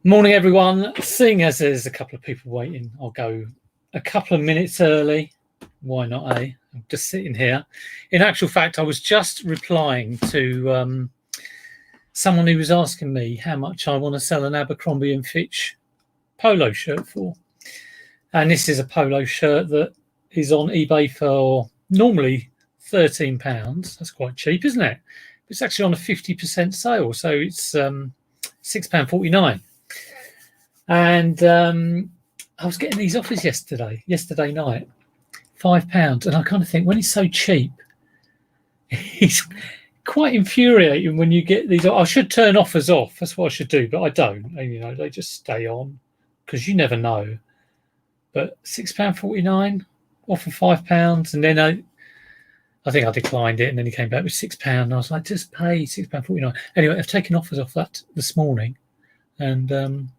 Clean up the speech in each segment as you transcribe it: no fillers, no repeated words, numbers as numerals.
Morning, everyone. Seeing as there's a couple of people waiting, I'll go a couple of minutes early. Why not, eh? I'm just sitting here. In actual fact, I was just replying to someone who was asking me how much I want to sell an Abercrombie & Fitch polo shirt for. And this is a polo shirt that is on eBay for normally £13. That's quite cheap, isn't it? It's actually on a 50% sale, so it's £6.49. And I was getting these offers yesterday night, £5. And I kind of think, when it's so cheap, it's quite infuriating when you get these. I should turn offers off. That's what I should do, but I don't. And, they just stay on because you never know. But £6.49 off for £5. And then I think I declined it. And then he came back with £6. And I was like, just pay £6.49. Anyway, I've taken offers off that this morning. And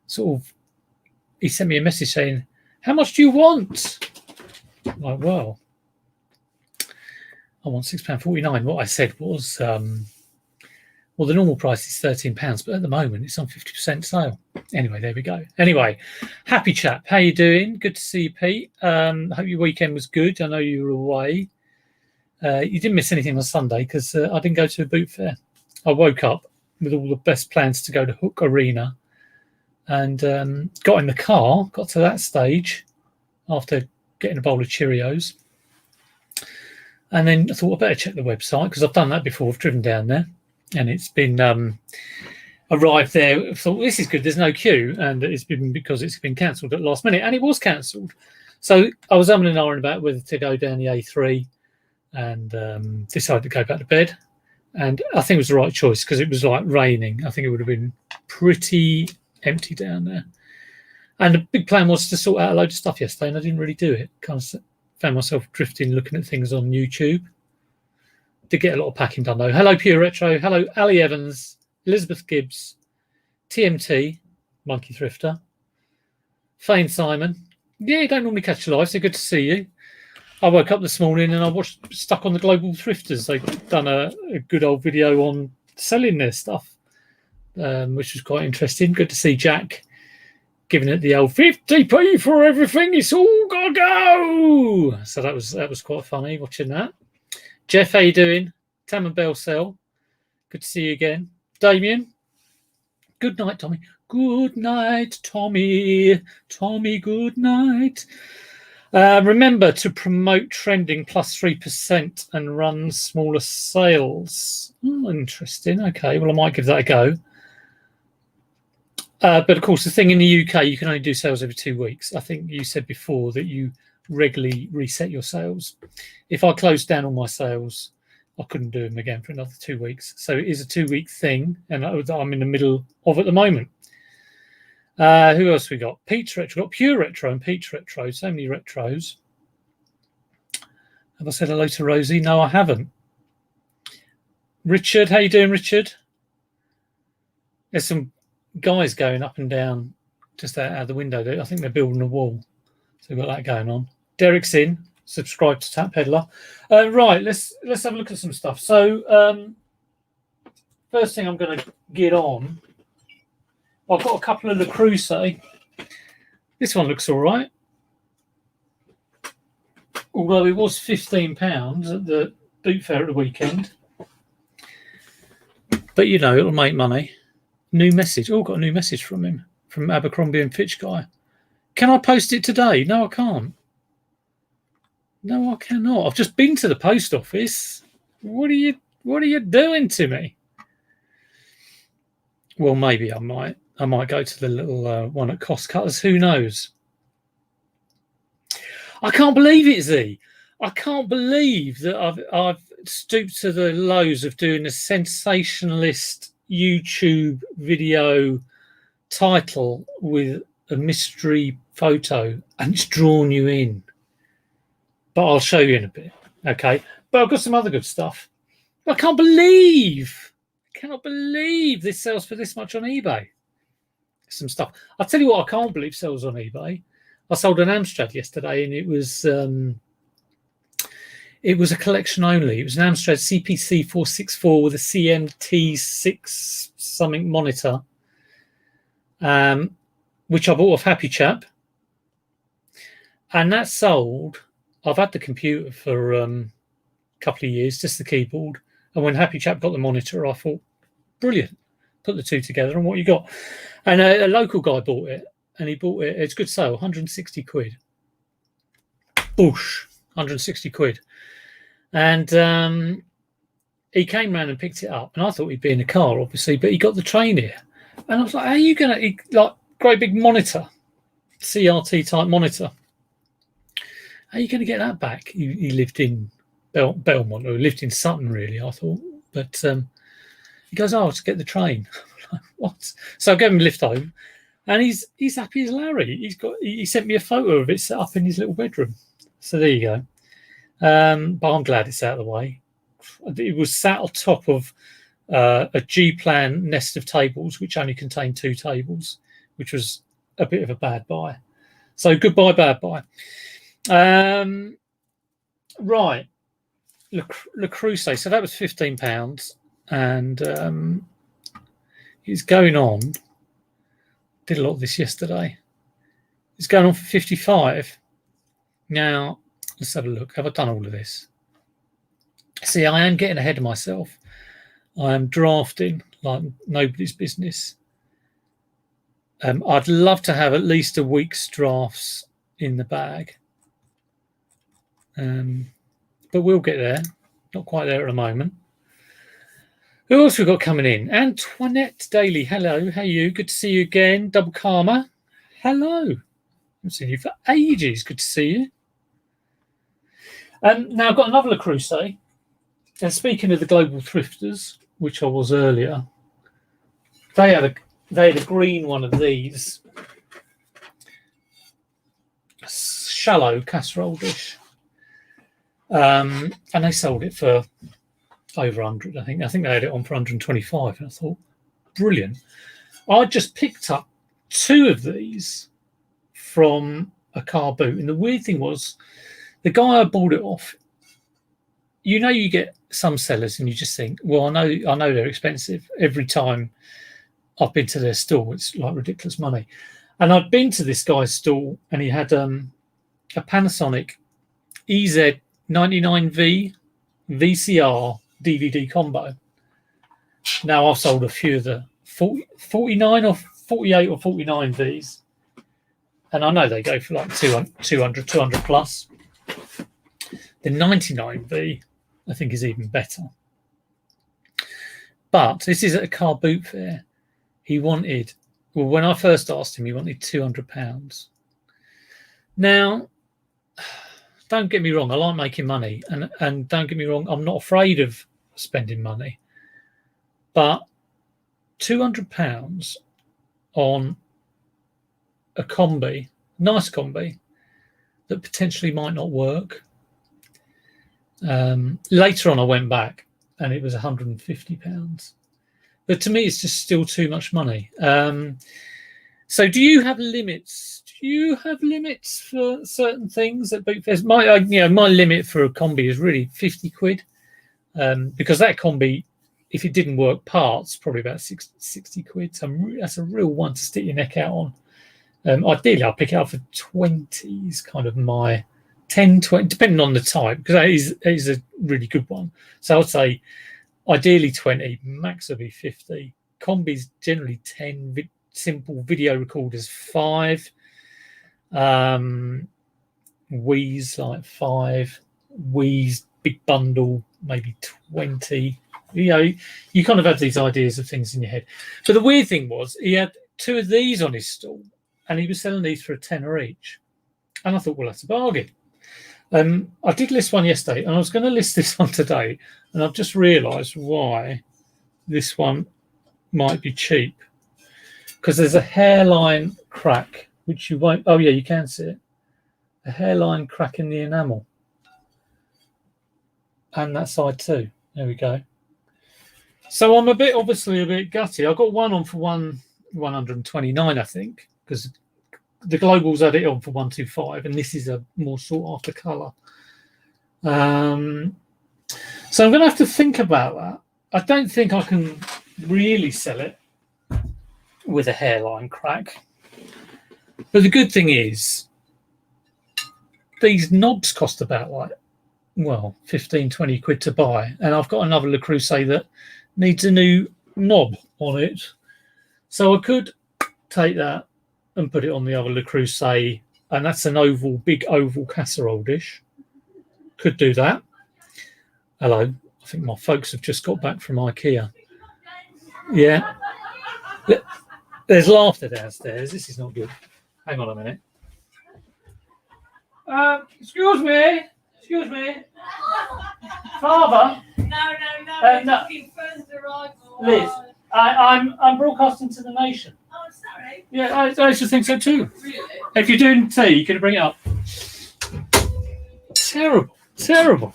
sort of, he sent me a message saying, how much do you want? I'm like, well, I want £6.49. What I said was, well, the normal price is £13, but at the moment it's on 50% sale. Anyway, there we go. Anyway, happy chap. How you doing? Good to see you, Pete. Hope your weekend was good. I know you were away. You didn't miss anything on Sunday because I didn't go to a boot fair. I woke up with all the best plans to go to Hook Arena and got in the car, got to that stage after getting a bowl of Cheerios. And then I thought I better check the website because I've done that before. I've driven down there and it's been arrived there. I thought, this is good. There's no queue. And it's been because it's been cancelled at the last minute. And it was cancelled. So I was umming and ahhing about whether to go down the A3 and decided to go back to bed. And I think it was the right choice because it was like raining. I think it would have been pretty empty down there. And the big plan was to sort out a load of stuff yesterday, and I didn't really do it. Kind of found myself drifting, looking at things on YouTube. Did get a lot of packing done, though. Hello, Pure Retro. Hello, Ali Evans, Elizabeth Gibbs, TMT, Monkey Thrifter, Fane Simon. Yeah, you don't normally catch live, so good to see you. I woke up this morning and I watched Stuck on the Global Thrifters. They've done a good old video on selling their stuff, which was quite interesting. Good to see Jack giving it the old 50p for everything. It's all gotta go. So that was quite funny watching that. Jeff, how you doing? Tam and Bell Cell. Good to see you again. Damien. Good night, Tommy. Good night, Tommy. Tommy, good night. Remember to promote trending plus 3% and run smaller sales. Oh, interesting. Okay, well, I might give that a go. But of course, the thing in the UK, you can only do sales every 2 weeks. I think you said before that you regularly reset your sales. If I closed down all my sales, I couldn't do them again for another 2 weeks. So it is a 2-week thing, and I'm in the middle of at the moment. Who else we got? Pete's Retro. We've got Pure Retro and Pete's Retro. So many retros. Have I said hello to Rosie? No, I haven't. Richard, how you doing, Richard? There's some guys going up and down just out the window. I think they're building a wall. So we've got that going on. Derek's in. Subscribe to Tap Peddler. Right, let's have a look at some stuff. So first thing I'm going to get on, I've got a couple of Le Creuset. This one looks all right. Although it was £15 at the boot fair at the weekend. But, it'll make money. New message. Oh, got a new message from him, from Abercrombie & Fitch guy. Can I post it today? No, I can't. No, I cannot. I've just been to the post office. What are you doing to me? Well, maybe I might go to the little one at Cost Cutters. Who knows? I can't believe it, Z. I can't believe that I've stooped to the lows of doing a sensationalist YouTube video title with a mystery photo, and it's drawn you in. But I'll show you in a bit, okay? But I've got some other good stuff. I cannot believe this sells for this much on eBay. Some stuff. I'll tell you what I can't believe sells on eBay. I sold an Amstrad yesterday, and it was a collection only. It was an Amstrad CPC 464 with a CMT6 something monitor. which I bought off Happy Chap, and that sold. I've had the computer for a couple of years, just the keyboard, and when Happy Chap got the monitor, I thought, brilliant, put the two together, and what you got. And a local guy bought it, and he bought it. It's a good sale, 160 quid. Boosh, 160 quid. And he came round and picked it up, and I thought he'd be in the car, obviously, but he got the train here. And I was like, how are you going to, like, great big monitor, CRT type monitor. How are you going to get that back? He lived in Belmont, or lived in Sutton, really, I thought. But he goes, oh, to get the train. Like, what? So I gave him a lift home, and he's happy as Larry. He sent me a photo of it set up in his little bedroom. So there you go. But I'm glad it's out of the way. It was sat on top of a G-plan nest of tables, which only contained 2 tables, which was a bit of a bad buy. So goodbye, bad buy. Right, Le Creuset. So that was £15, and it's going on. Did a lot of this yesterday. It's going on for 55. Now let's have a look. Have I done all of this? See, I am getting ahead of myself. I am drafting like nobody's business. I'd love to have at least a week's drafts in the bag. But we'll get there. Not quite there at the moment. Who else we got coming in? Antoinette Daly. Hello. How are you? Good to see you again. Double Karma. Hello. I've seen you for ages. Good to see you. Now I've got another Le Creuset. And speaking of the Global Thrifters, which I was earlier, they had a green one of these. Shallow casserole dish. And they sold it for over 100, I think. I think they had it on for 125, and I thought, brilliant. I just picked up 2 of these from a car boot, and the weird thing was, the guy I bought it off, you get some sellers and you just think, well, I know they're expensive. Every time I've been to their stall, it's like ridiculous money. And I'd been to this guy's stall, and he had a Panasonic EZ99V VCR DVD combo. Now I've sold a few of the 49 or 48 or 49 Vs, and I know they go for like 200 plus. The 99V, I think, is even better. But this is at a car boot fair. He wanted, well, when I first asked him, he wanted £200. Now, don't get me wrong, I like making money, and don't get me wrong, I'm not afraid of spending money. But £200 on a combi, nice combi, that potentially might not work. Later on, I went back, and it was £150. But to me, it's just still too much money. So do you have limits? Do you have limits for certain things at boot fairs? My limit for a combi is really 50 quid, because that combi, if it didn't work parts, probably about 60 quid. So that's a real one to stick your neck out on. Ideally, I'll pick it up for 20 is kind of my 10, 20, depending on the type, because that is a really good one. So I'd say ideally 20, max would be 50. Combis generally 10, simple video recorders 5. Wii's like 5. Wii's big bundle maybe 20. You kind of have these ideas of things in your head. But the weird thing was, he had 2 of these on his stall, and he was selling these for £10 each. And I thought, well, that's a bargain. I did list one yesterday, and I was going to list this one today, and I've just realised why this one might be cheap. Because there's a hairline crack, which you won't... Oh, yeah, you can see it. A hairline crack in the enamel. And that side too. There we go. So I'm obviously a bit gutty. I got one on for 129, I think, because the Globals had it on for 125, and this is a more sought after colour. So I'm going to have to think about that. I don't think I can really sell it with a hairline crack. But the good thing is, these knobs cost about 15, 20 quid to buy. And I've got another Le Creuset that needs a new knob on it. So I could take that and put it on the other Le Creuset. And that's an oval, big oval casserole dish. Could do that. Hello. I think my folks have just got back from IKEA. Yeah. There's laughter downstairs. This is not good. Hang on a minute. Excuse me. Father. No. Liz, I'm broadcasting to the nation. Oh, sorry. Yeah, I just think so too. Really? If you're doing tea, you can bring it up. Terrible.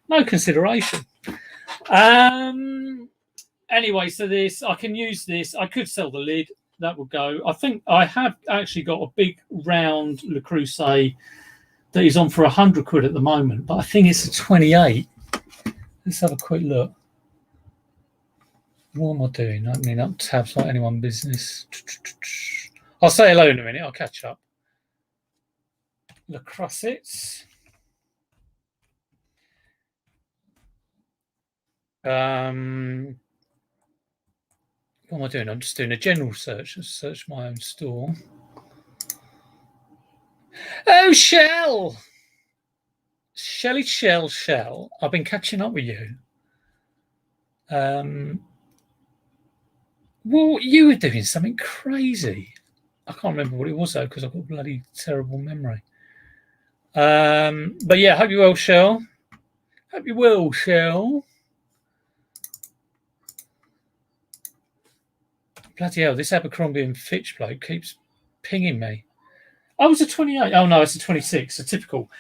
No consideration. Anyway, so this, I can use this. I could sell the lid. That would go. I think I have actually got a big round Le Creuset that is on for 100 quid at the moment, but I think it's a 28. Let's have a quick look. What am I doing? Opening up tabs like anyone business. I'll say hello in a minute. I'll catch up. Le Creuset. What am I doing? I'm just doing a general search. Let's search my own store. Oh, Shell. Shell. I've been catching up with you. Well, you were doing something crazy. I can't remember what it was, though, because I've got a bloody terrible memory. But yeah, hope you're well, Shell. Hope you're well, Shell. Bloody hell, this Abercrombie and Fitch bloke keeps pinging me. I was a 28. Oh, no, it's a 26. So typical.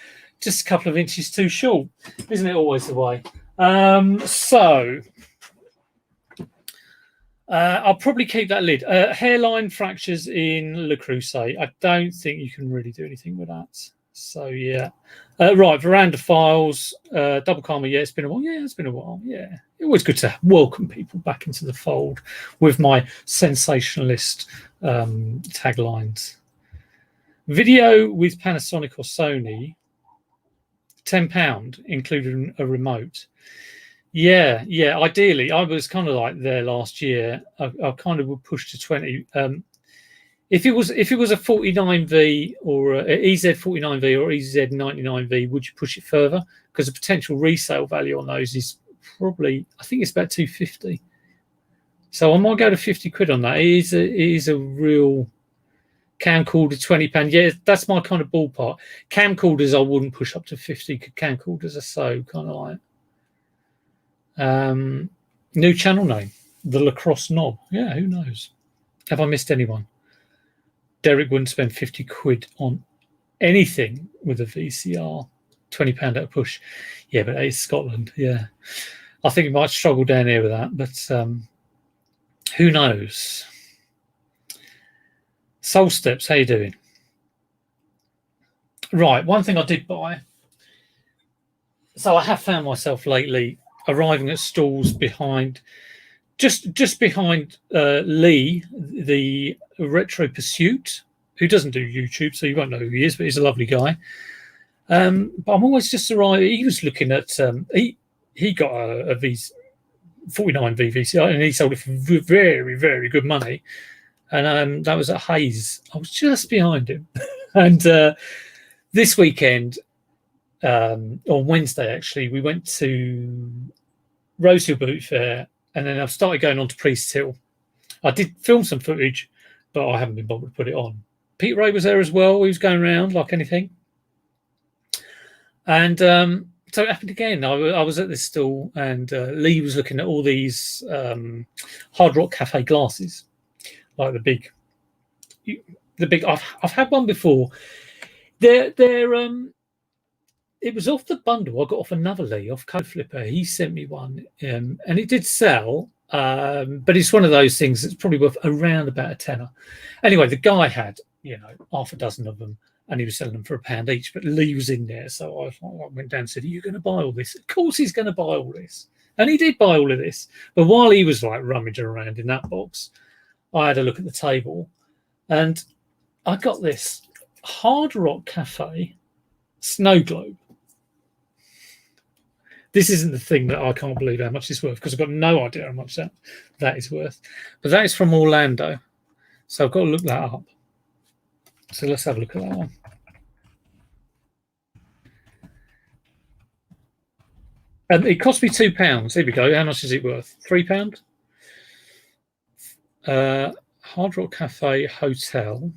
Just a couple of inches too short. Isn't it always the way? I'll probably keep that lid. Hairline fractures in Le Creuset. I don't think you can really do anything with that. So, yeah. Right, Veranda Files. Double Karma. Yeah, it's been a while. Yeah. Always good to welcome people back into the fold with my sensationalist taglines. Video with Panasonic or Sony, £10, including a remote. Yeah. Ideally, I was kind of like there last year. I kind of would push to 20. If it was a 49V or a EZ49V or EZ99V, would you push it further? Because the potential resale value on those is probably, I think it's about 250. So I might go to 50 quid on that. It is a real camcorder, £20. Yeah, that's my kind of ballpark. Camcorders I wouldn't push up to 50 because camcorders are so kind of like new channel name, the Lacrosse Knob. Yeah, who knows? Have I missed anyone? Derek wouldn't spend 50 quid on anything with a VCR. £20 at a push. Yeah, but it's Scotland. Yeah. I think you might struggle down here with that, but who knows? Soul Steps, how you doing? Right, one thing I did buy. So I have found myself lately arriving at stalls behind, just behind Lee, the Retro Pursuit, who doesn't do YouTube, so you won't know who he is, but he's a lovely guy. But I'm always just arriving. He was looking at he got a 49V VCR and he sold it for very, very good money. And that was at Hayes. I was just behind him. And this weekend, on Wednesday, actually, we went to Rosehill Boot Fair, and then I've started going on to Priest Hill. I did film some footage, but I haven't been bothered to put it on. Pete Ray was there as well. He was going around like anything. And so it happened again. I was at this stall, and Lee was looking at all these Hard Rock Cafe glasses, like the big. I've had one before. They're it was off the bundle. I got off another Lee off Code Flipper. He sent me one, and it did sell. But it's one of those things that's probably worth around about a tenner. Anyway, the guy had half a dozen of them, and he was selling them for £1 each. But Lee was in there, so I went down and said, "Are you going to buy all this?" Of course, he's going to buy all this, and he did buy all of this. But while he was like rummaging around in that box, I had a look at the table, and I got this Hard Rock Cafe snow globe. This isn't the thing that I can't believe how much it's worth, because I've got no idea how much that is worth. But that is from Orlando, so I've got to look that up. So let's have a look at that one. It cost me £2. Here we go. How much is it worth? £3. Hard Rock Cafe Hotel.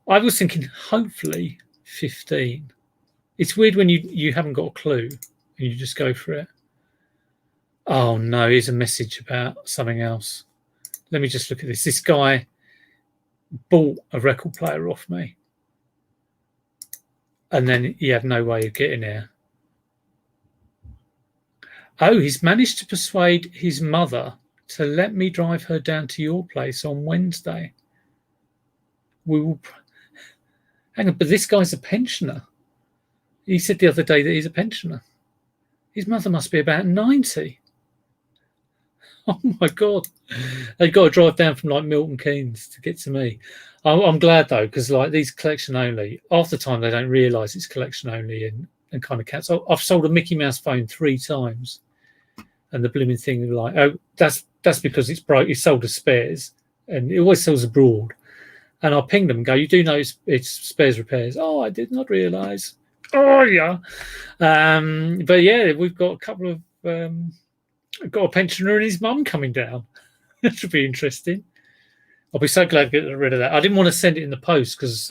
I was thinking hopefully 15. It's weird when you haven't got a clue and you just go for it. Oh no, here's a message about something else. Let me just look at this. This guy bought a record player off me, and then he had no way of getting there. Oh, he's managed to persuade his mother to let me drive her down to your place on Wednesday. We will. Hang on, but this guy's a pensioner. He said the other day that he's a pensioner. His mother must be about 90. Oh my God. They've got to drive down from like Milton Keynes to get to me. I'm glad though, because like these collection only, half the time they don't realise it's collection only and kind of cancel. I've sold a Mickey Mouse phone 3 times, and the blooming thing like, oh, that's because it's broke. It's sold as spares, and it always sells abroad. And I'll ping them and go, you do know it's spares repairs. Oh, I did not realise. Oh yeah. But yeah, we've got a couple of got a pensioner and his mum coming down. That should be interesting. I'll be so glad to get rid of that. I didn't want to send it in the post because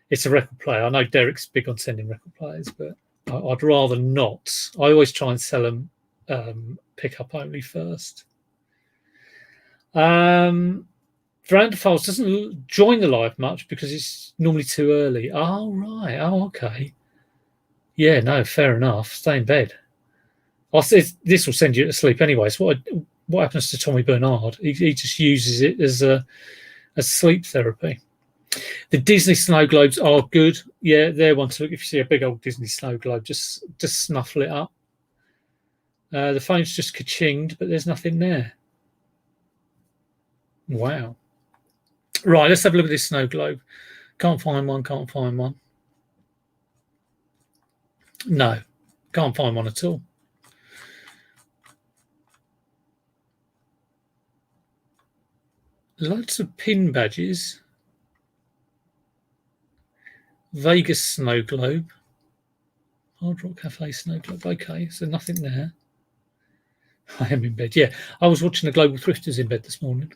it's a record player. I know Derek's big on sending record players, but I'd rather not. I always try and sell them pick up only first. Veranda Files doesn't join the live much because it's normally too early. Oh, right. Oh, okay. Yeah, no, fair enough. Stay in bed. I said this will send you to sleep anyway. So what happens to Tommy Bernard? He just uses it as sleep therapy. The Disney snow globes are good. Yeah, they're one to look. If you see a big old Disney snow globe, just snuffle it up. The phone's just ka-chinged, but there's nothing there. Wow. Right, let's have a look at this snow globe. Can't find one. No, can't find one at all. Lots of pin badges. Vegas snow globe. Hard Rock Cafe snow globe. Okay, so nothing there. I am in bed. Yeah, I was watching the Global Thrifters in bed this morning.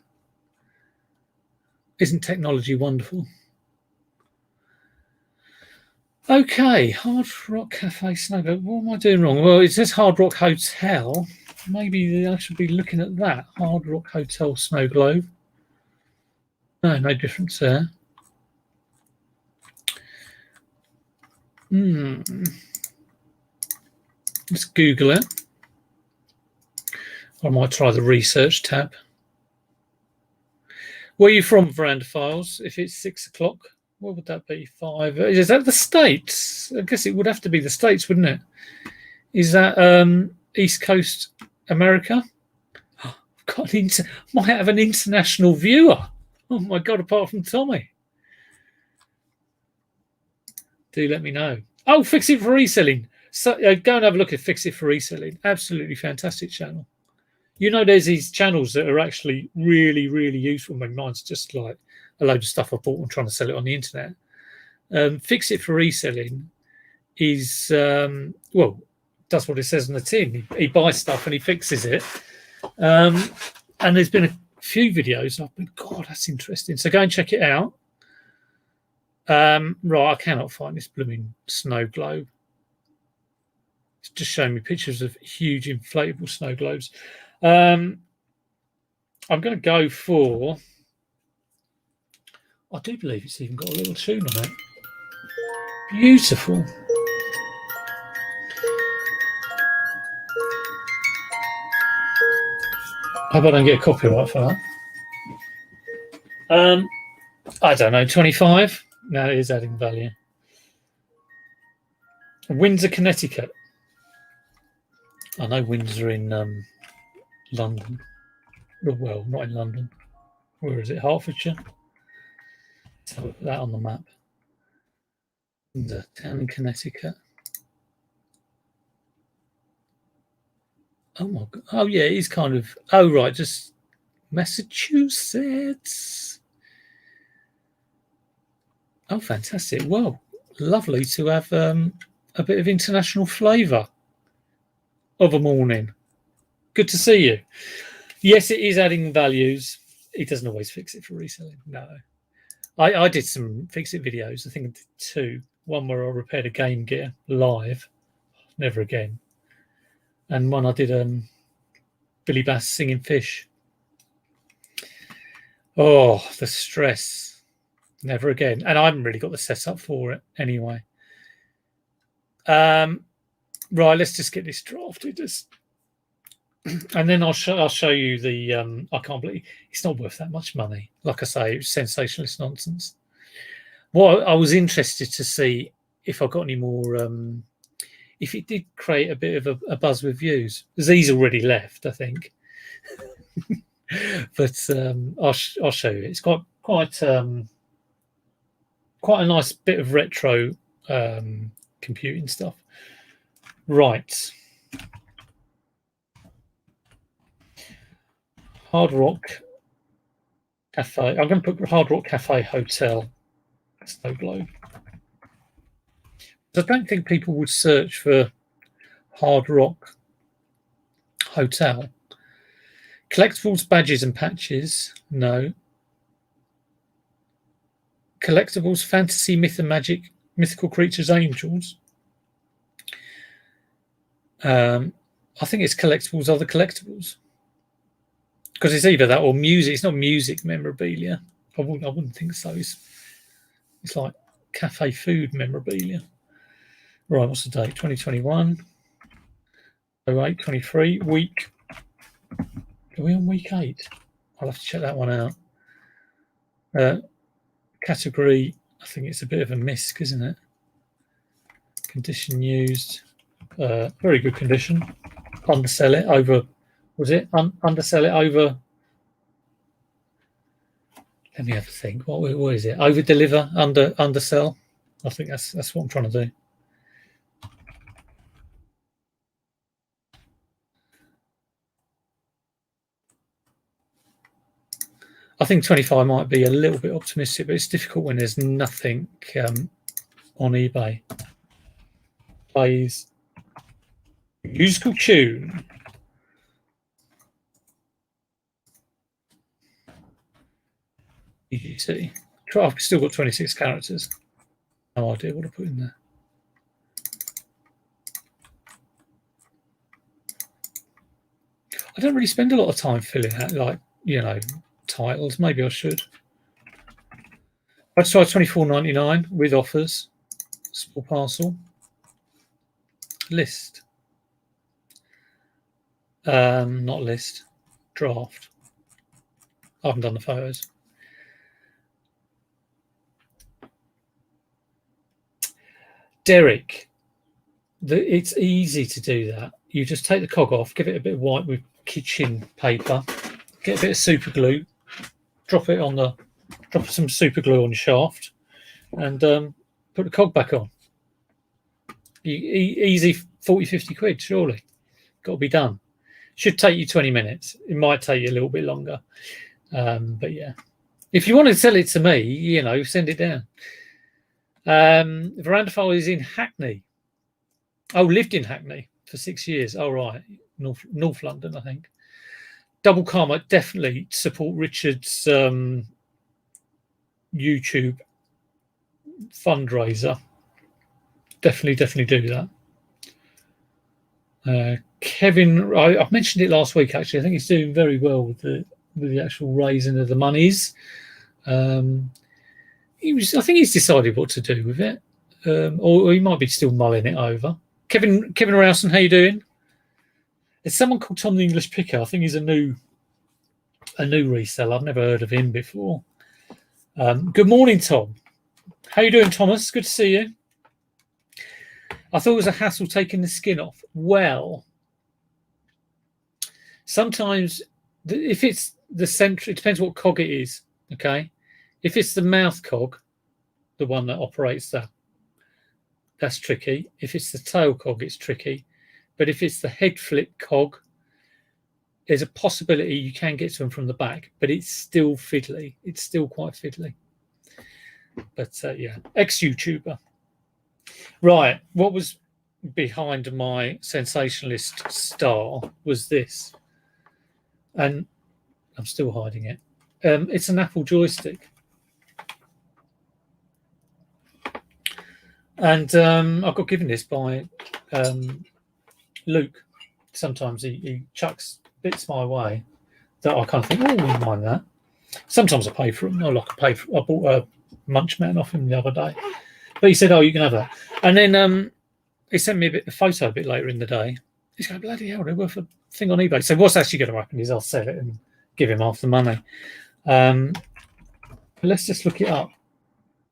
Isn't technology wonderful? Okay, Hard Rock Cafe snow globe. What am I doing wrong? Well, it says Hard Rock Hotel. Maybe I should be looking at that. Hard Rock Hotel snow globe. No difference there. Let's Google it. I might try the research tab. Where are you from, Veranda Files? If it's 6 o'clock, what would that be? 5? Is that the States? I guess it would have to be the States, wouldn't it? Is that East Coast America? Oh, might have an international viewer. Oh my God, apart from Tommy. Do let me know. Oh, Fix It for Reselling. So go and have a look at Fix It for Reselling. Absolutely fantastic channel. You know, there's these channels that are actually really, really useful. Mine's just like a load of stuff I bought and trying to sell it on the internet. Fix It for Reselling is, well, does what it says on the tin. He buys stuff and he fixes it. And there's been a few videos. And I've been, God, that's interesting. So go and check it out. Right, I cannot find this blooming snow globe. It's just showing me pictures of huge inflatable snow globes. I'm going to go for, I do believe it's even got a little tune on it. Beautiful. Hope I don't get a copyright for that. I don't know, 25? No, it is adding value. Windsor, Connecticut. I know Windsor in London. Well, not in London. Where is it? Hertfordshire. Let's have a look at that on the map. The town in Connecticut. Oh my god! Oh yeah, it's kind of. Oh right, just Massachusetts. Oh, fantastic! Well, lovely to have a bit of international flavour of a morning. Good to see you. Yes, it is adding values. It doesn't always fix it for reselling. No, I did some fix it videos. I think I did 2. One where I repaired a Game Gear live. Never again. And one I did Billy Bass singing Fish. Oh, the stress. Never again. And I haven't really got the setup for it anyway. Right, let's just get this drafted. And then I'll show you the I can't believe it's not worth that much money. Like I say, it was sensationalist nonsense. Well, I was interested to see if I got any more if it did create a bit of a buzz with views. Z's already left, I think. But I'll show you. It's quite a nice bit of retro computing stuff. Right. Hard Rock Cafe. I'm going to put Hard Rock Cafe Hotel. Snow Globe. I don't think people would search for Hard Rock Hotel. Collectibles, badges and patches. No. Collectibles, fantasy, myth and magic, mythical creatures, angels. I think it's collectibles, other collectibles. Because it's either that or music. It's not music memorabilia. I wouldn't think so. It's like cafe food memorabilia. Right, what's the date? 2021. 08/23 week. Are we on week 8? I'll have to check that one out. Category, I think it's a bit of a misc, isn't it? Condition used. Very good condition. Undersell it over. Was it undersell it over? Let me have a think. What is it? Over deliver, undersell. I think that's what I'm trying to do. I think 25 might be a little bit optimistic, but it's difficult when there's nothing on eBay. Plays musical tune. You see, I've still got 26 characters. No idea what to put in there. I don't really spend a lot of time filling out, like, titles. Maybe I should. I'd try $24.99 with offers. Small parcel. List. Not list. Draft. I haven't done the photos. Derek, it's easy to do that. You just take the cog off, give it a bit of white with kitchen paper, get a bit of super glue, drop some super glue on your shaft, and put the cog back on. Easy 40-50 quid, surely. Got to be done. Should take you 20 minutes. It might take you a little bit longer. But yeah. If you want to sell it to me, send it down. Verandafile is in Hackney. Oh, lived in Hackney for 6 years. Oh, right. North London, I think. Double Karma, definitely support Richard's YouTube fundraiser. Definitely do that. Kevin, I mentioned it last week, actually. I think he's doing very well with the actual raising of the monies. I think he's decided what to do with it, or he might be still mulling it over. Kevin Rowson, how you doing? There's someone called Tom the English Picker. I think he's a new reseller. I've never heard of him before. Good morning, Tom. How you doing, Thomas? Good to see you. I thought it was a hassle taking the skin off. Well, sometimes If it's the center, it depends what cog it is. Okay, if it's the mouth cog, the one that operates that, that's tricky. If it's the tail cog, it's tricky. But if it's the head flip cog, there's a possibility you can get to them from the back, but it's still fiddly. It's still quite fiddly. But yeah, ex-YouTuber. Right, what was behind my sensationalist star was this. And I'm still hiding it. It's an Apple joystick. And I got given this by Luke. Sometimes he chucks bits my way that I kind of think, oh, I wouldn't mind that. Sometimes I pay for them. I bought a Munchman off him the other day. But he said, oh, you can have that. And then he sent me a photo a bit later in the day. He's going, bloody hell, they're worth a thing on eBay. So what's actually going to happen is I'll sell it and give him half the money. Let's just look it up.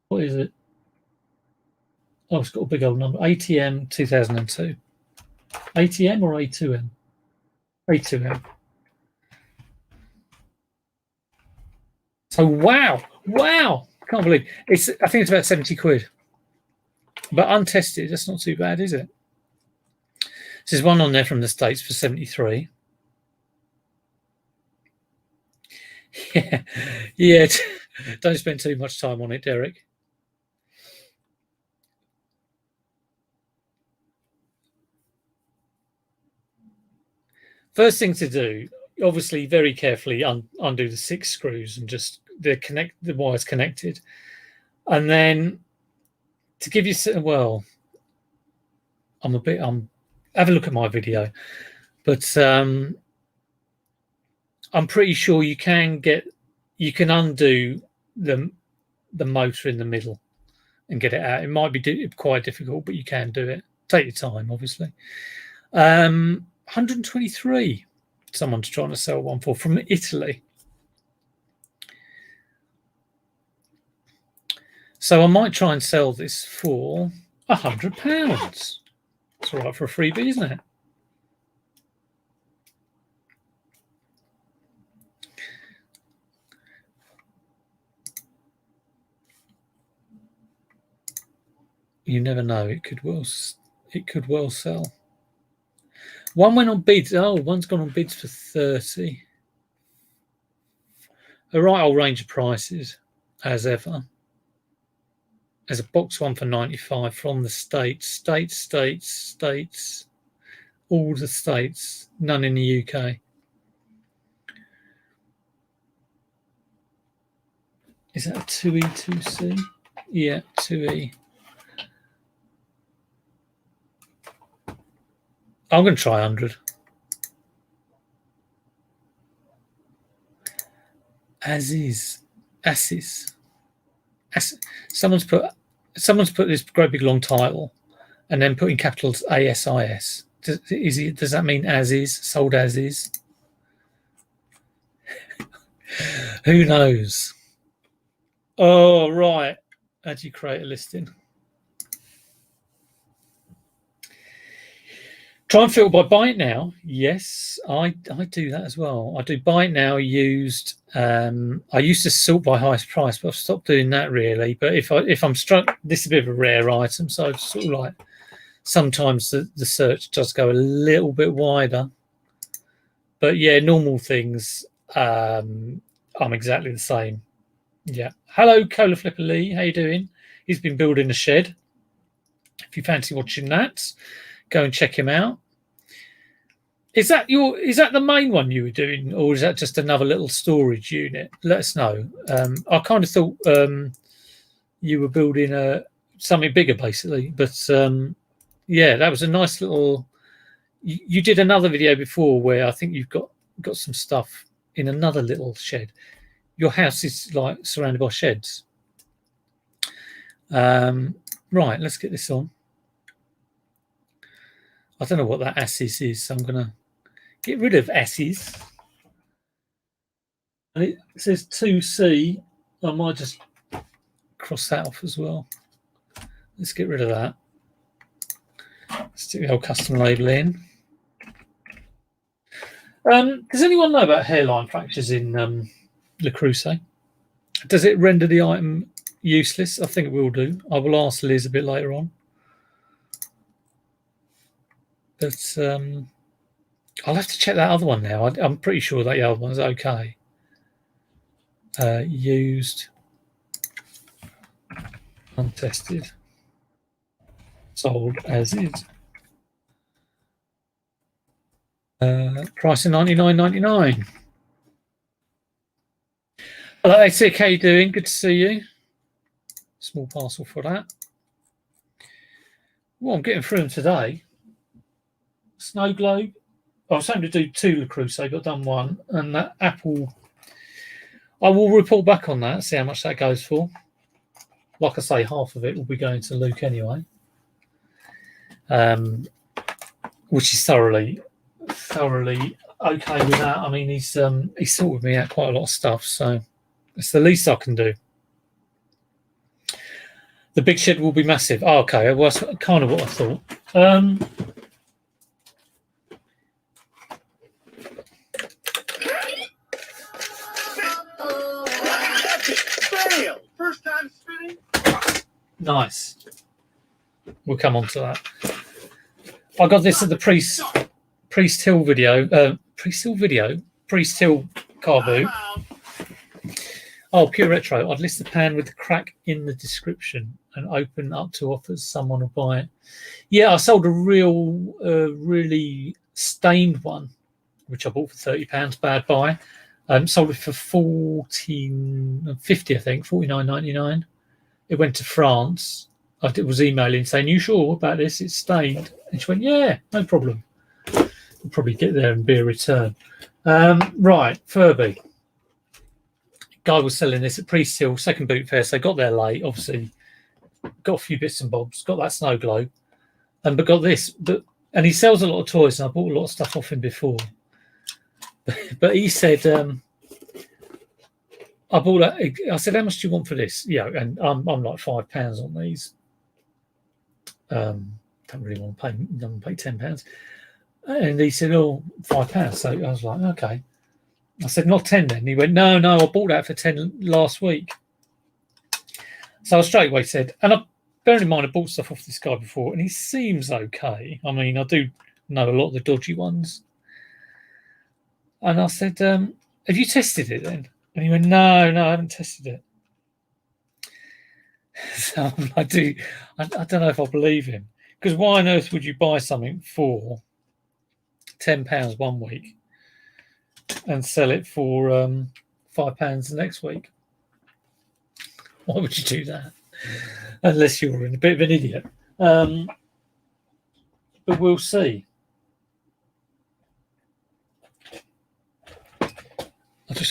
What is it? Oh, it's got a big old number. ATM 2002. ATM or A2M? A2M. So wow. Can't believe it's. I think it's about 70 quid. But untested, that's not too bad, is it? There's one on there from the States for 73. Yeah. Don't spend too much time on it, Derek. First thing to do, obviously, very carefully undo the 6 screws and just the wires connected, and then to give you have a look at my video, but I'm pretty sure you can undo the motor in the middle and get it out. It might be quite difficult, but you can do it. Take your time, obviously. 123. Someone's trying to sell one from Italy. So I might try and sell this for £100. It's all right for a freebie, isn't it? You never know. It could well sell. One went on bids. Oh, one's gone on bids for 30. A right old range of prices, as ever. There's a box one for 95 from the States. States. All the States. None in the UK. Is that a 2E, 2C? Yeah, 2E. I'm going to try 100. Assis. Someone's put this great big long title and then put in capitals ASIS. Does that mean as is, sold as is? Who knows? Oh, right. How do you create a listing? Try and filter by buy it now. Yes, I do that as well. I do buy it now used. I used to sort by highest price, but I've stopped doing that really. But if I'm struck, this is a bit of a rare item, so it's sort of like sometimes the search does go a little bit wider. But yeah, normal things, I'm exactly the same. Yeah. Hello, Cola Flipper Lee. How you doing? He's been building a shed. If you fancy watching that, go and check him out. Is that the main one you were doing, or is that just another little storage unit? Let us know. I kind of thought you were building something bigger, basically. But yeah, that was a nice little. You did another video before where I think you've got some stuff in another little shed. Your house is like surrounded by sheds. Right, let's get this on. I don't know what that Assis is, so I'm going to get rid of Assis. And it says 2C. I might just cross that off as well. Let's get rid of that. Stick the old custom label in. Does anyone know about hairline fractures in Le Creuset? Does it render the item useless? I think it will do. I will ask Liz a bit later on. But I'll have to check that other one now. I'm pretty sure that the other one's okay. Used, untested, sold as is. Price of $99.99. Hello, ATIC, how you doing? Good to see you. Small parcel for that. Well, I'm getting through them today. Snow Globe. I was hoping to do 2 Le Creuset, but I've done 1. And that Apple, I will report back on that, see how much that goes for. Like I say, half of it will be going to Luke anyway. Which is thoroughly okay with that. I mean, he's sorted me out quite a lot of stuff, so it's the least I can do. The big shed will be massive. Oh, okay, well, that's kind of what I thought. First time spinning. Nice. We'll come on to that. I got this at the Priest Hill video. Priest Hill car boot. Oh, pure retro. I'd list the pan with the crack in the description and open up to offers. Someone will buy it. Yeah, I sold a really stained one, which I bought for £30. Bad buy. Sold it for $14.50, I think, $49.99. It went to France. I was emailing saying, "You sure about this? It's stained." And she went, "Yeah, no problem. We'll probably get there and be a return." Right, Furby. Guy was selling this at Priest Hill, second boot fair, so got there late, obviously. Got a few bits and bobs, got that Snow Globe, but got this. And he sells a lot of toys, and I bought a lot of stuff off him before. But he said, I bought that. I said, "How much do you want for this?" Yeah, and I'm like £5 on these. Don't really want to pay. Don't pay £10. And he said, "Oh, £5." So I was like, "Okay." I said, "Not 10 then." He went, No, I bought that for 10 last week." So I straight away said, and bearing in mind, I bought stuff off this guy before, and he seems okay. I mean, I do know a lot of the dodgy ones. And I said, "Have you tested it then?" And he went, No, I haven't tested it. So I don't know if I believe him. Because why on earth would you buy something for £10 one week and sell it for £5 the next week? Why would you do that? Unless you're a bit of an idiot. But we'll see.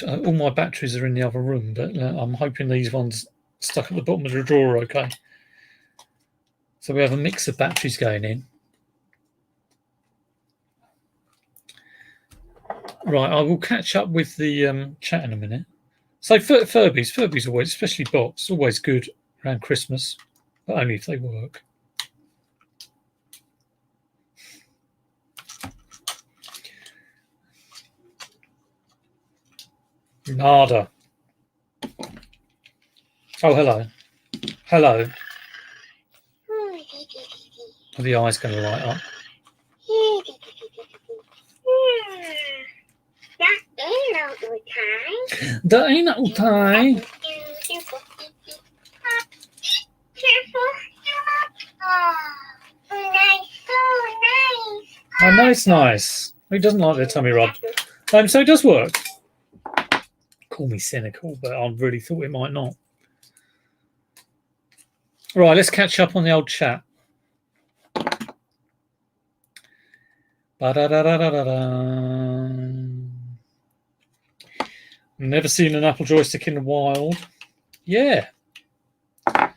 All my batteries are in the other room, but I'm hoping these ones stuck at the bottom of the drawer are okay. So we have a mix of batteries going in. Right, I will catch up with the chat in a minute. So Furby's always, especially bots, always good around Christmas, but only if they work. Nada. Oh, hello. Hello. Are the eyes going to light up? That ain't no time. I know it's nice. Who doesn't like their tummy rub? So it does work. Call me cynical, but I really thought it might not. Right, let's catch up on the old chat. Never seen an Apple joystick in the wild. Yeah. I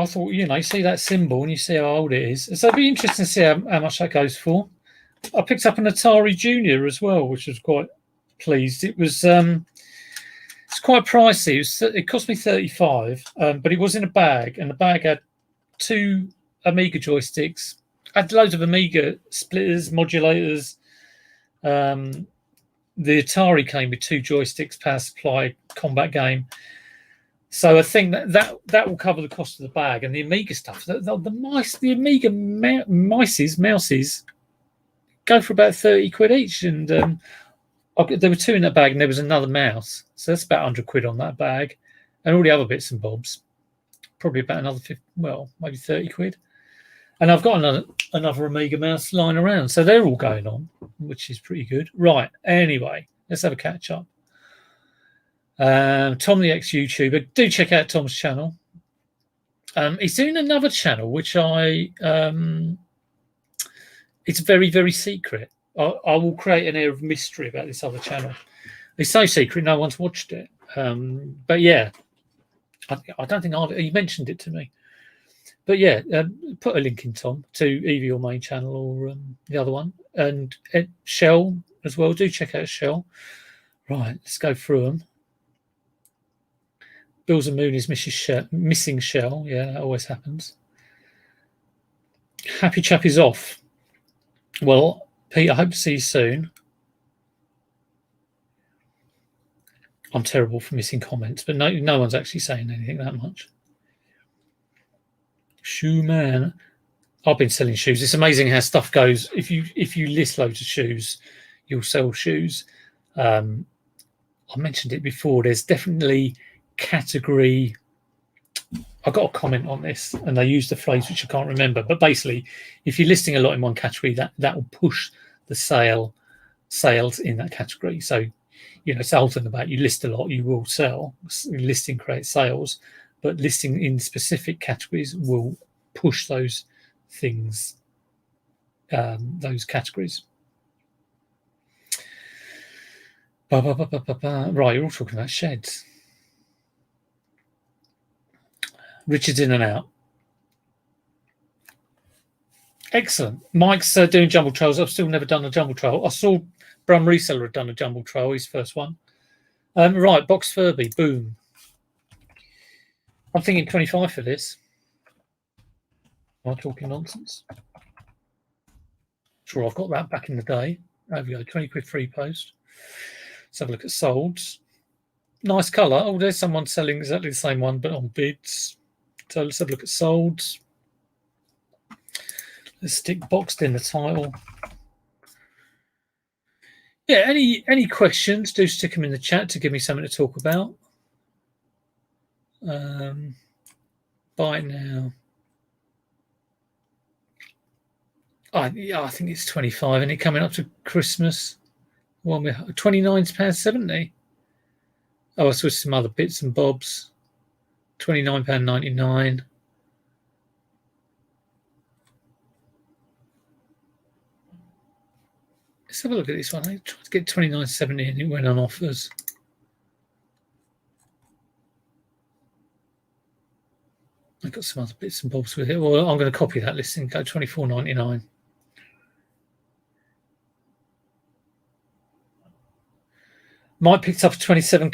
thought, you see that symbol and you see how old it is. So it'd be interesting to see how much that goes for. I picked up an Atari Junior as well, which was quite pleased. It was it's quite pricey. It cost me $35, but it was in a bag, and the bag had 2 Amiga joysticks, had loads of Amiga splitters, modulators, The Atari came with 2 joysticks, power supply, combat game. So I think that will cover the cost of the bag. And the Amiga stuff, the Amiga mouses go for about 30 quid each. And there were 2 in that bag, and there was another mouse. So that's about 100 quid on that bag. And all the other bits and bobs, probably about another 50, well, maybe 30 quid. And I've got another Amiga mouse lying around. So they're all going on, which is pretty good. Right. Anyway, let's have a catch up. Tom the ex-YouTuber, do check out Tom's channel. He's doing another channel, which it's very, very secret. I will create an air of mystery about this other channel. It's so secret, no one's watched it. But yeah, I don't think he mentioned it to me. But yeah, put a link in, Tom, to either your main channel or the other one. And Shell as well. Do check out Shell. Right, let's go through them. Bills and Moon is missing Shell. Yeah, that always happens. Happy Chap is off. Well, Pete, I hope to see you soon. I'm terrible for missing comments, but no one's actually saying anything that much. Shoe man, I've been selling shoes. It's amazing how stuff goes. If you list loads of shoes, you'll sell shoes. I mentioned it before. There's definitely category. I got a comment on this, and they used the phrase which I can't remember. But basically, if you're listing a lot in one category, that will push the sales in that category. So, it's the whole thing about you list a lot, you will sell. Listing creates sales, but listing in specific categories will push those things, those categories. Right, you're all talking about sheds. Richard's in and out. Excellent. Mike's doing jumble trails. I've still never done a jumble trail. I saw Brum Reseller had done a jumble trail, his first one. Right, Box Furby, boom. I'm thinking 25 for this. Am I talking nonsense? Sure, I've got that back in the day. There we go, 20 quid free post. Let's have a look at solds. Nice colour. Oh, there's someone selling exactly the same one, but on bids. So let's have a look at solds. Let's stick boxed in the title. Yeah, any questions, do stick them in the chat to give me something to talk about. Buy it now. I think it's 25, and it coming up to Christmas. One with £29.70. Oh, I saw some other bits and bobs. £29.99. Let's have a look at this one. I tried to get £29.70 and it went on offers. I got some other bits and bobs with it. Well, I'm going to copy that listing. Go £24.99. Mike picked up a 27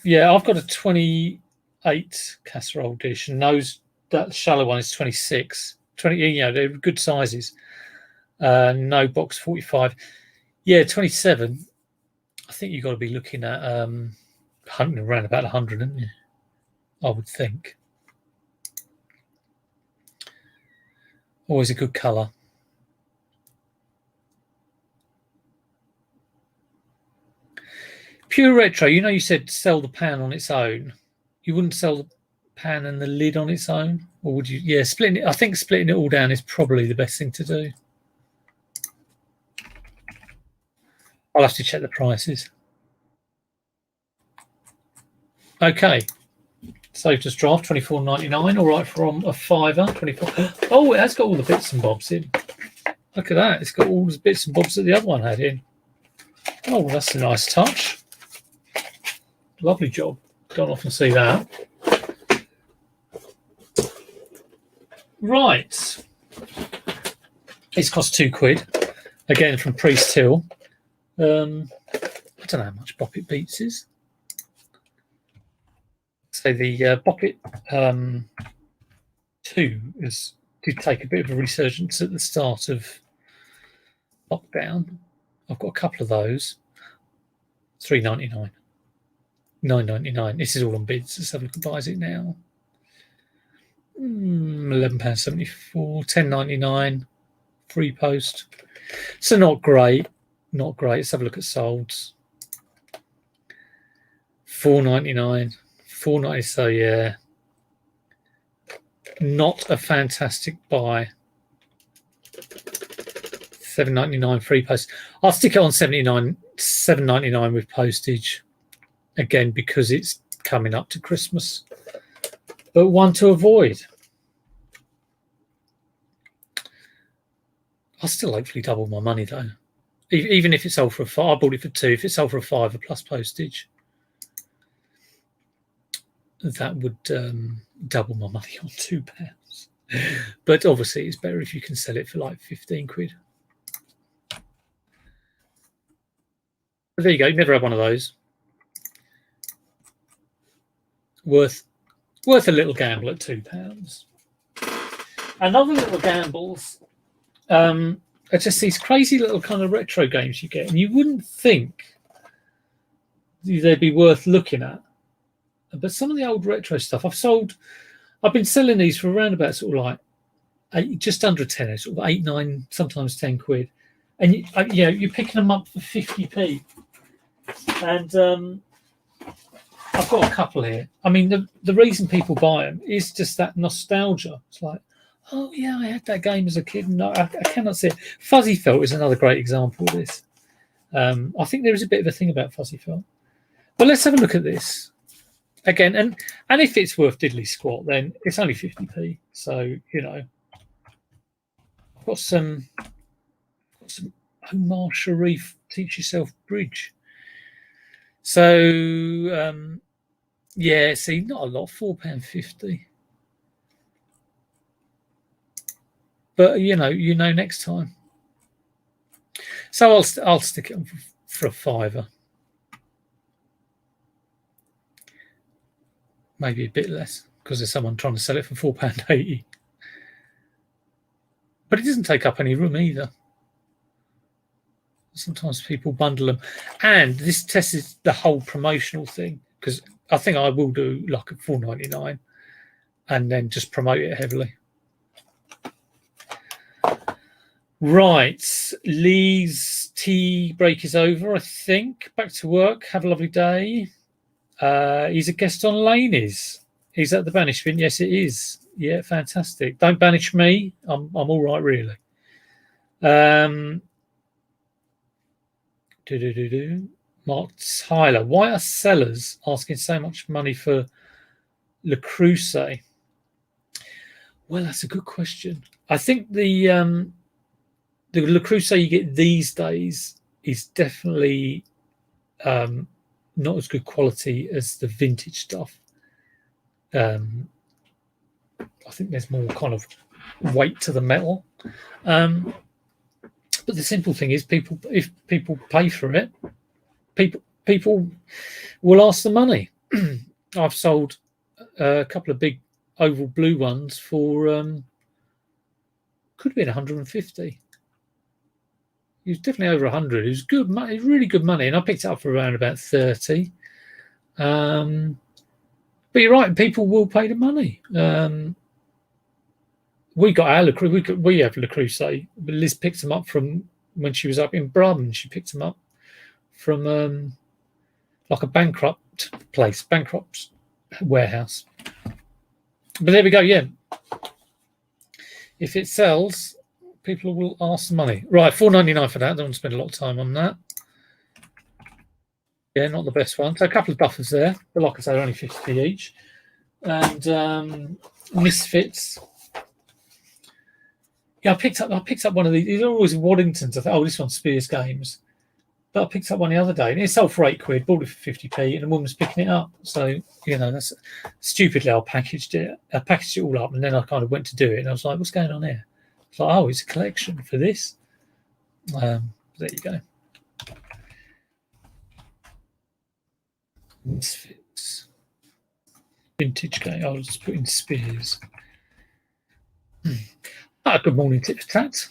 yeah, I've got a 28 casserole dish, and that shallow one is 26. 20, they're good sizes. No box 45. Yeah, 27. I think you've got to be looking at hunting around about 100, haven't you? I would think. Always a good colour. Pure Retro, you said sell the pan on its own. You wouldn't sell the pan and the lid on its own? Or would you? Yeah, splitting it. I think splitting it all down is probably the best thing to do. I'll have to check the prices. Okay. Safest draft, £24.99. All right, from a fiver, 24. Oh, it has got all the bits and bobs in. Look at that. It's got all the bits and bobs that the other one had in. Oh, that's a nice touch. Lovely job. Don't often see that. Right. It's cost £2. Again, from Priest Hill. I don't know how much Boppet Beats is. So the Boppet 2 did take a bit of a resurgence at the start of lockdown. I've got a couple of those. $3.99, $9.99. This is all on bids. Let's have a look at buys it now. £11.74, $10.99, free post. So not great, not great. Let's have a look at solds. $4.99, $4.90. So yeah, not a fantastic buy. $7.99 free post. I'll stick it on $7.99 with postage again because it's coming up to Christmas. But one to avoid. I'll still hopefully double my money though. Even if it's sold for a $5, I bought it for $2. If it's sold for a $5 plus postage, that would double my money on £2. But obviously, it's better if you can sell it for like 15 quid. But there you go. Never had one of those. Worth a little gamble at £2. Another little gambles are just these crazy little kind of retro games you get, and you wouldn't think they'd be worth looking at. But some of the old retro stuff I've been selling these for around about sort of like just under a tenner, sort of 8, 9, sometimes 10 quid. And you're picking them up for 50p. And I've got a couple here. I mean, the reason people buy them is just that nostalgia. It's like, oh yeah, I had that game as a kid. No, I cannot see it. Fuzzy Felt is another great example of this. I think there is a bit of a thing about Fuzzy Felt. But let's have a look at this again. And if it's worth diddly squat, then it's only 50p. So I've got some Omar Sharif Teach Yourself Bridge. So yeah, see, not a lot, £4.50. But next time. So I'll stick it on for a £5. Maybe a bit less because there's someone trying to sell it for £4.80. But it doesn't take up any room either. Sometimes people bundle them, and this tests the whole promotional thing because I think I will do like a $4.99 and then just promote it heavily. Right, Lee's tea break is over, I think. Back to work. Have a lovely day. He's a guest on Laney's. He's at the Banish Bin. Yes, it is. Yeah, fantastic. Don't banish me. I'm all right, really. Mark Tyler. Why are sellers asking so much money for Le Creuset? Well, that's a good question. I think the Le Creuset you get these days is definitely not as good quality as the vintage stuff. I think there's more kind of weight to the metal. But the simple thing is, if people pay for it, people will ask the money. I've sold a couple of big oval blue ones for could have been 150. It was definitely over 100. It was good money, really good money, and I picked it up for around about 30. But you're right, people will pay the money. We got our we have Le Creuset, but Liz picked them up from when she was up in Brum. She picked them up from like a bankrupt warehouse. But there we go. Yeah, if it sells, people will ask the money. Right, $4.99 for that. Don't want to spend a lot of time on that. Yeah, not the best one. So a couple of buffers there, but like I say, they're only 50p each. And Misfits. Yeah, I picked up one of these. These are always Waddingtons. I thought, this one's Spears Games. But I picked up one the other day, and it sold for £8. Bought it for 50p, and the woman was picking it up. So that's stupidly I packaged it. I packaged it all up, and then I kind of went to do it, and I was like, "What's going on here?" It's like, it's a collection for this. There you go. Misfits. Vintage game. I'll just put in Spears. Good morning, Tips Tats.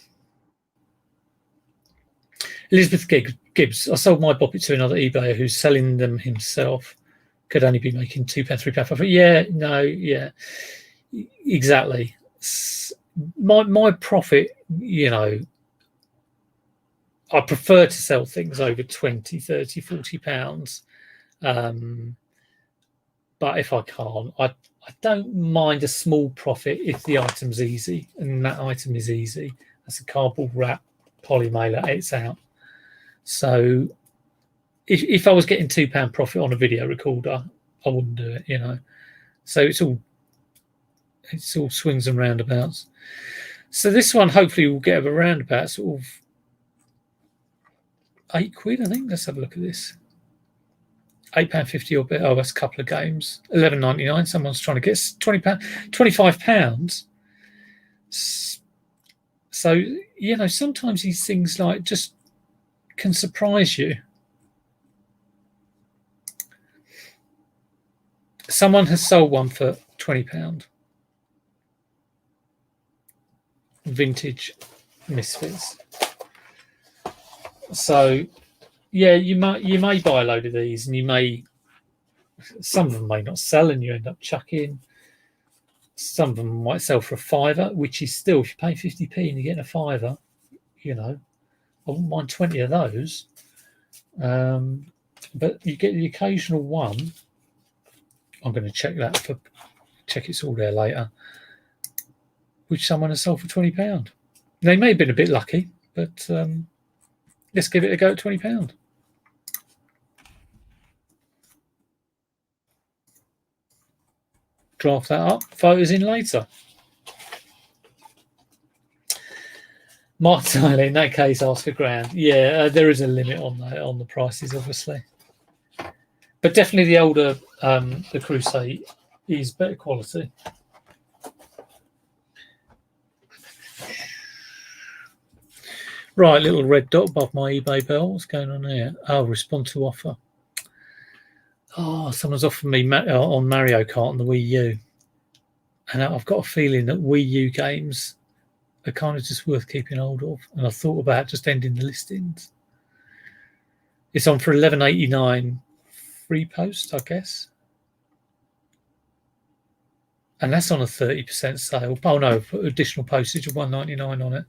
Elizabeth Gibbs. I sold my Boppet to another eBayer who's selling them himself. Could only be making £2, £3. Yeah, no, yeah, exactly. My profit, you know, I prefer to sell things over 20, 30, 40 pounds. But if I can't, I don't mind a small profit if the item's easy, and that item is easy. That's a cardboard wrap poly mailer, it's out. So if I was getting £2 profit on a video recorder, I wouldn't do it, you know. So it's all swings and roundabouts. So this one hopefully will get around about sort of £8, I think. Let's have a look at this. £8.50 or better. Oh, that's a couple of games. £11.99. Someone's trying to get £20, £25. So, you know, sometimes these things like just can surprise you. Someone has sold one for £20. Vintage Misfits. So, yeah, you may buy a load of these, and some of them may not sell, and you end up chucking. Some of them might sell for £5, which is still, if you pay 50p and you're getting a £5, you know, I wouldn't mind 20 of those. But you get the occasional one. I'm going to check it's all there later, which someone has sold for £20. They may have been a bit lucky, but let's give it a go at £20. Draft that up. Photos in later. Mark Tyler, in that case, ask £1,000. Yeah, there is a limit on the prices, obviously. But definitely the older, the Crusade is better quality. Right, little red dot above my eBay bell. What's going on here? Oh, respond to offer. Oh, someone's offered me on Mario Kart on the Wii U. And I've got a feeling that Wii U games are kind of just worth keeping hold of. And I thought about just ending the listings. It's on for $11.89 free post, I guess. And that's on a 30% sale. Oh, no, put additional postage of $1.99 on it.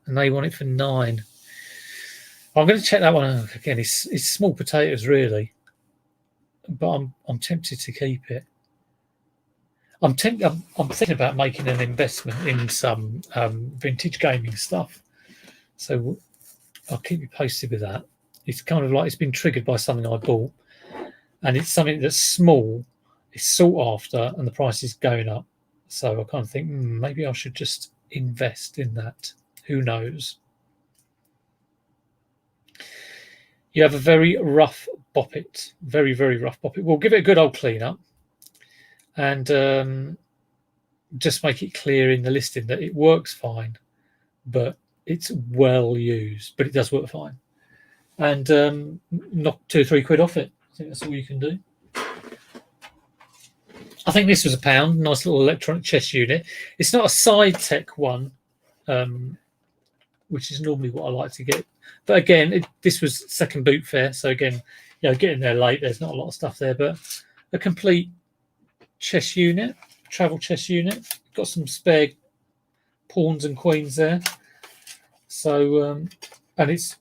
And they want it for $9. I'm going to check that one out again. It's small potatoes, really. But I'm tempted to keep it. I'm thinking about making an investment in some vintage gaming stuff. So I'll keep you posted with that. It's kind of like it's been triggered by something I bought, and it's something that's small, it's sought after, and the price is going up. So I kind of think maybe I should just invest in that. Who knows? You have a very rough Boppet, very, very rough Boppet. We'll give it a good old clean up and just make it clear in the listing that it works fine, but it's well used, but it does work fine. And knock £2 or £3 off it. I think that's all you can do. I think this was £1. Nice little electronic chess unit. It's not a side tech one, which is normally what I like to get. But again, this was second boot fair, so again, you know, getting there late. There's not a lot of stuff there, but a complete chess unit, travel chess unit. Got some spare pawns and queens there. So, and it's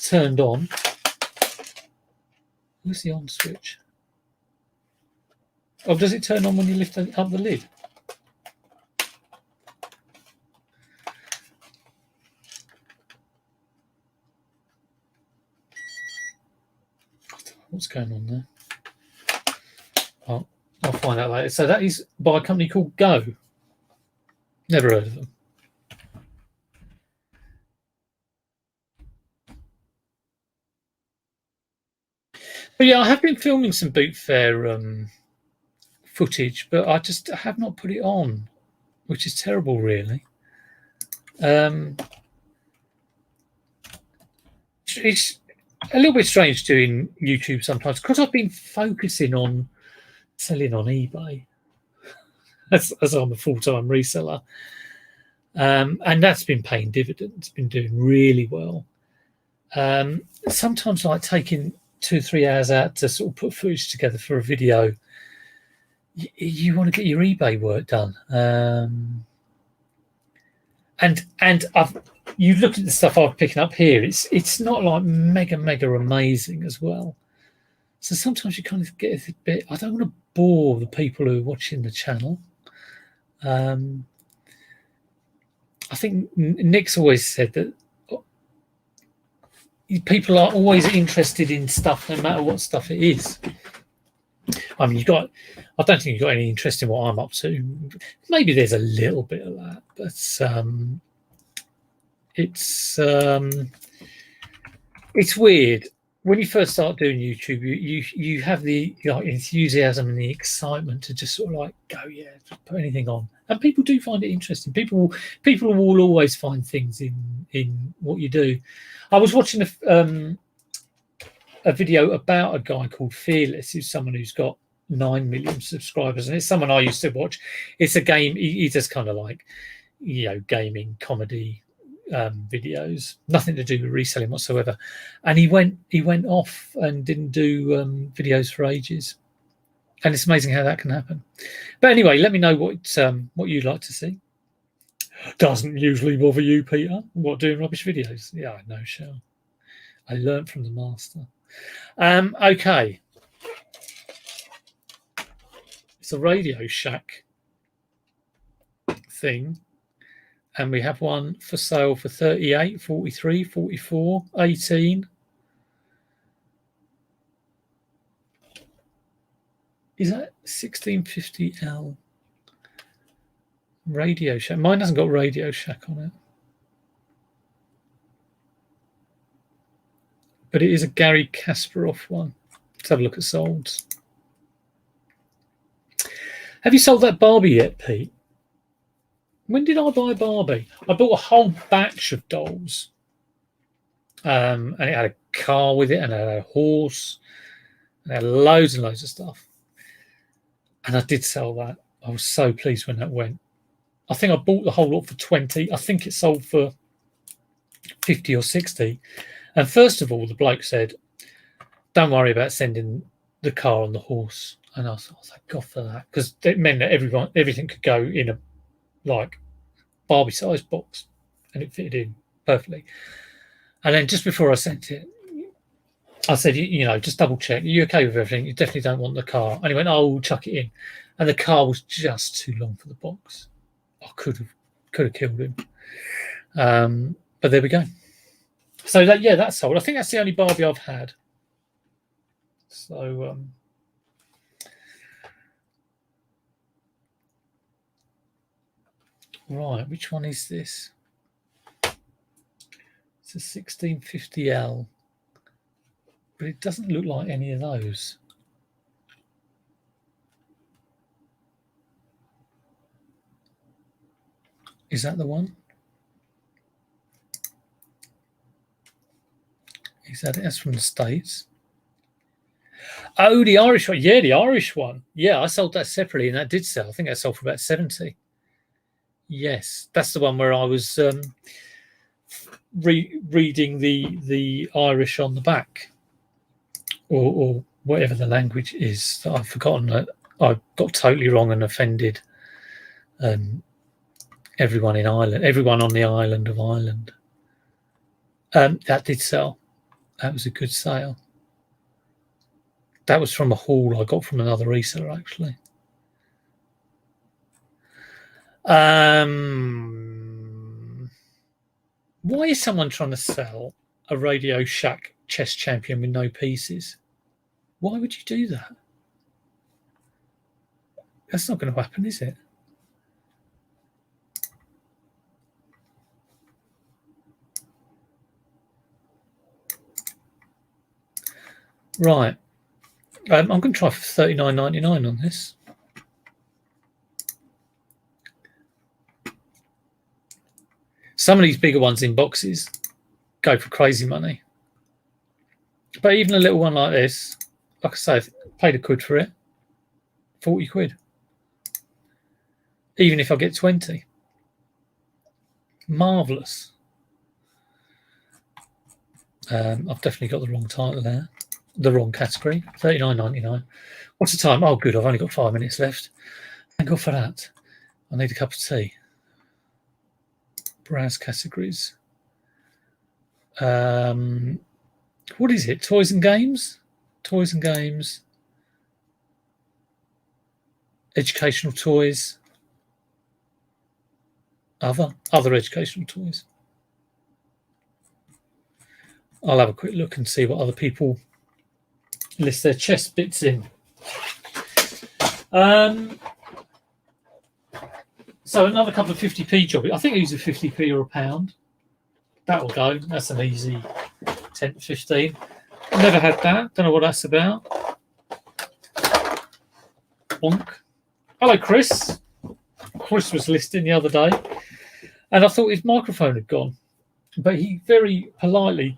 turned on. Where's the on switch? Oh, does it turn on when you lift up the lid? What's going on there? Oh, I'll find out later. So that is by a company called Go. Never heard of them. But yeah, I have been filming some boot fair footage, but I just have not put it on, which is terrible, really. It's a little bit strange doing YouTube sometimes because I've been focusing on selling on eBay as I'm a full-time reseller, and that's been paying dividends. Been doing really well. Sometimes like taking 2 or 3 hours out to sort of put footage together for a video, you want to get your eBay work done. And you look at the stuff I'm picking up here, it's not like mega amazing as well. So sometimes you kind of get a bit, I don't want to bore the people who are watching the channel. I think Nick's always said that people are always interested in stuff, no matter what stuff it is. I mean, I don't think you've got any interest in what I'm up to. Maybe there's a little bit of that, but it's weird. When you first start doing YouTube, you have the enthusiasm and the excitement to just sort of like go, yeah, just put anything on, and people do find it interesting. People will always find things in what you do. I was watching a video about a guy called Fearless, who's someone who's got 9 million subscribers, and it's someone I used to watch. It's a game. He does kind of like, gaming comedy videos, nothing to do with reselling whatsoever. And he went off and didn't do videos for ages. And it's amazing how that can happen. But anyway, let me know what you'd like to see. Doesn't usually bother you, Peter. What, doing rubbish videos? Yeah, I know, Shell. I learned from the master. Okay. It's a Radio Shack thing. And we have one for sale for 38, 43, 44, 18. Is that 1650L? Radio Shack. Mine hasn't got Radio Shack on it. But it is a Gary Kasparov one. Let's have a look at solds. Have you sold that Barbie yet, Pete? When did I buy Barbie? I bought a whole batch of dolls. And it had a car with it, and it had a horse, and it had loads and loads of stuff. And I did sell that. I was so pleased when that went. I think I bought the whole lot for 20. I think it sold for 50 or 60. And first of all, the bloke said, don't worry about sending the car on the horse. And I was like, thank God for that. Because it meant that everything could go in a like Barbie-sized box, and it fitted in perfectly. And then just before I sent it, I said, just double check. Are you okay with everything? You definitely don't want the car. And he went, oh, we'll chuck it in. And the car was just too long for the box. I could have killed him. But there we go. So that's sold. I think that's the only Barbie I've had. So right, which one is this? It's a 1650L, but it doesn't look like any of those. Is that the one? Is that it? That's from the States. Oh, the Irish one. Yeah, the Irish one. Yeah, I sold that separately, and that did sell. I think that sold for about 70. Yes, that's the one where I was reading the Irish on the back, or whatever the language is. I've forgotten that. I got totally wrong and offended everyone in Ireland, everyone on the island of Ireland. That did sell. That was a good sale. That was from a haul I got from another reseller, actually. Why is someone trying to sell a Radio Shack chess champion with no pieces? Why would you do that? That's not going to happen, is it? Right. I'm going to try for $39.99 on this. Some of these bigger ones in boxes go for crazy money. But even a little one like this, like I say, I paid £1 for it. 40 quid. Even if I get 20. Marvellous. I've definitely got the wrong title there, the wrong category. 39.99. What's the time? Oh, good. I've only got 5 minutes left. Thank God for that. I need a cup of tea. Browse categories. What is it? Toys and games? Toys and games. Educational toys. Other educational toys. I'll have a quick look and see what other people list their chest bits in. So another couple of 50p job. I think I use a 50p or a pound. That'll go. That's an easy 10 to 15. Never had that. Don't know what that's about. Bonk. Hello, Chris. Chris was listening the other day, and I thought his microphone had gone, but he very politely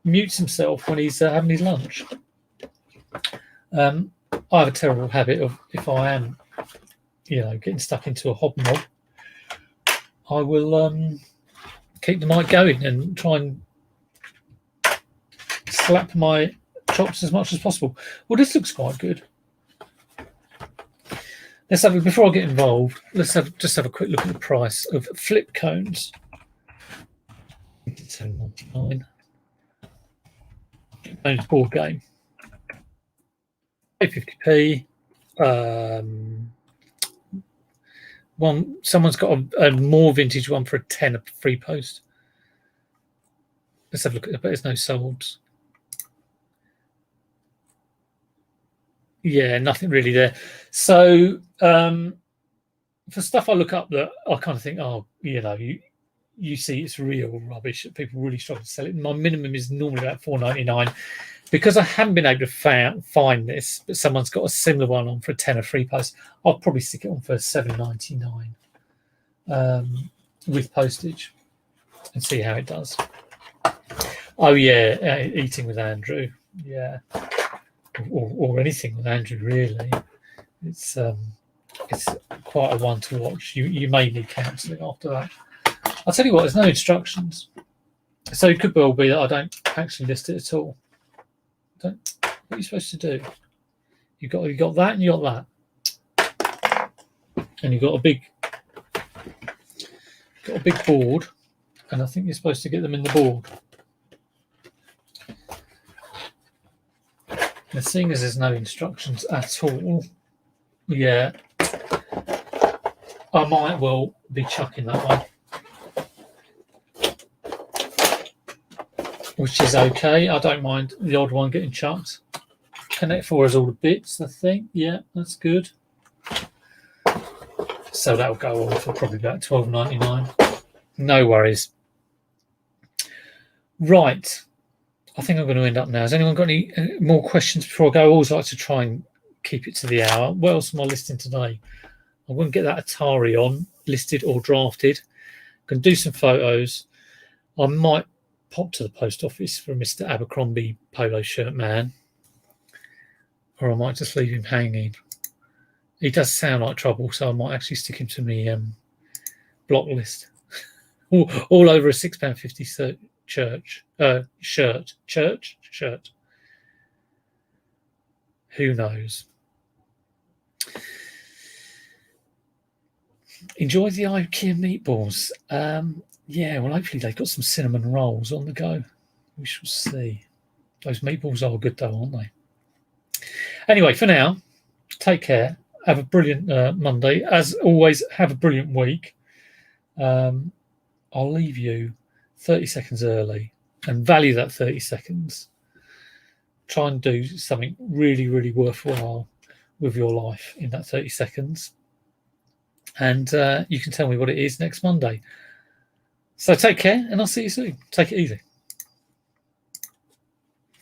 mutes himself when he's having his lunch. I have a terrible habit of, if I am, getting stuck into a hobnob, I will keep the mic going and try and slap my chops as much as possible. Well, this looks quite good. Before I get involved, let's just have a quick look at the price of flip cones. $10.99. Board game. 50p. Someone's got a more vintage one for a 10, a free post. Let's have a look at it. But there's no solds. Yeah, nothing really there. So for stuff I look up that I kind of think, you see it's real rubbish that people really struggle to sell it. My minimum is normally about $4.99. Because I haven't been able to find this, but someone's got a similar one on for a 10 free post, I'll probably stick it on for $7.99 with postage and see how it does. Oh yeah, eating with Andrew, yeah, or anything with Andrew really. It's quite a one to watch. You may need counselling after that. I'll tell you what, there's no instructions, so it could well be that I don't actually list it at all. What are you supposed to do? You got that, and you got that, and you got a big board, and I think you're supposed to get them in the board. Now, seeing as there's no instructions at all, yeah, I might well be chucking that one. Which is okay. I don't mind the odd one getting chucked. Connect 4 has all the bits, I think. Yeah, that's good. So that'll go on for probably about $12.99. No worries. Right. I think I'm going to end up now. Has anyone got any more questions before I go? I always like to try and keep it to the hour. What else am I listing today? I wouldn't get that Atari on, listed or drafted. Can do some photos. I might pop to the post office for Mr. Abercrombie polo shirt man, or I might just leave him hanging. He does sound like trouble, so I might actually stick him to me block list. all over a £6.50 shirt. Who knows? Enjoy the IKEA meatballs. Yeah, well, hopefully they've got some cinnamon rolls on the go. We shall see. Those meatballs are good, though, aren't they? Anyway, for now, take care. Have a brilliant Monday. As always, have a brilliant week. I'll leave you 30 seconds early and value that 30 seconds. Try and do something really, really worthwhile with your life in that 30 seconds. And you can tell me what it is next Monday. So take care, and I'll see you soon. Take it easy.